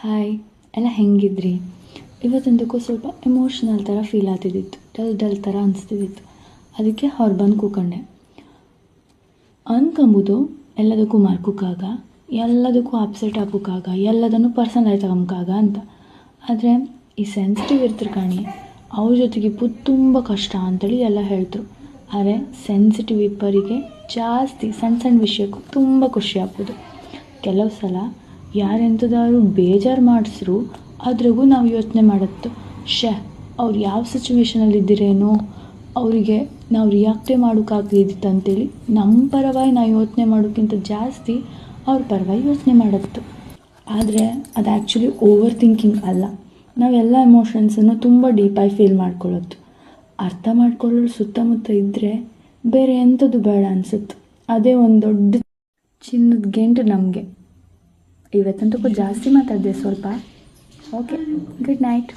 Hi ಎಲ್ಲ ಹೆಂಗಿದ್ರಿ? ಇವತ್ತಂತಕ್ಕೂ ಸ್ವಲ್ಪ emotional ಥರ ಫೀಲ್ ಆಗ್ತಿದ್ದಿತ್ತು, ಡಲ್ ಥರ ಅನಿಸ್ತಿದ್ದಿತ್ತು. ಅದಕ್ಕೆ ಹೊರ ಬಂದು ಕೂಕೊಂಡೆ. ಅನ್ಕೊಂಬುದು ಎಲ್ಲದಕ್ಕೂ ಮರ್ಕೋಕ್ಕಾಗ, ಎಲ್ಲದಕ್ಕೂ ಅಪ್ಸೆಟ್ ಆಗೋಕ್ಕಾಗ, ಎಲ್ಲದನ್ನು ಪರ್ಸನಲ್ ತಗೊಂಬಕಾಗ ಅಂತ. ಆದರೆ ಈ ಸೆನ್ಸಿಟಿವ್ ಇರ್ತಾರೆ ಕಾಣಿ, ಅವ್ರ ಜೊತೆಗೆ ಇಪ್ಪು ತುಂಬ ಕಷ್ಟ ಅಂತೇಳಿ ಎಲ್ಲ ಹೇಳ್ತರು. ಆದರೆ ಸೆನ್ಸಿಟಿವ್ ಇಬ್ಬರಿಗೆ ಜಾಸ್ತಿ ಸಣ್ಣ ವಿಷಯಕ್ಕೂ ತುಂಬ ಖುಷಿ ಆಗ್ಬೋದು. ಕೆಲವು ಸಲ ಯಾರೆಂಥದಾದ್ರು ಬೇಜಾರು ಮಾಡಿಸ್ರು ಅದ್ರಾಗೂ ನಾವು ಯೋಚನೆ ಮಾಡತ್ತು, ಅವ್ರು ಯಾವ ಸಿಚುವೇಶನಲ್ಲಿ ಇದ್ದಿರೇನೋ, ಅವರಿಗೆ ನಾವು ರಿಯಾಕ್ಟೇ ಮಾಡೋಕ್ಕಾಗ್ತಿದ್ದಿತ್ತು ಅಂತೇಳಿ ನಮ್ಮ ಪರವಾಗಿ ನಾವು ಯೋಚನೆ ಮಾಡೋಕ್ಕಿಂತ ಜಾಸ್ತಿ ಅವ್ರ ಪರವಾಗಿ ಯೋಚನೆ ಮಾಡತ್ತು. ಆದರೆ ಅದು ಆ್ಯಕ್ಚುಲಿ ಓವರ್ ಥಿಂಕಿಂಗ್ ಅಲ್ಲ. ನಾವೆಲ್ಲ ಎಮೋಷನ್ಸನ್ನು ತುಂಬ ಡೀಪಾಗಿ ಫೀಲ್ ಮಾಡ್ಕೊಳ್ಳೋದು. ಅರ್ಥ ಮಾಡ್ಕೊಳ್ಳೋರು ಸುತ್ತಮುತ್ತ ಇದ್ದರೆ ಬೇರೆ ಎಂಥದ್ದು ಬೇಡ ಅನಿಸುತ್ತೆ. ಅದೇ ಒಂದು ದೊಡ್ಡ ಚಿನ್ನದ ಗೆಂಟು ನಮಗೆ. ಇವತ್ತಂತೂ ಜಾಸ್ತಿ ಮಾತಾಡಿದೆ ಸ್ವಲ್ಪ. Okay, good night.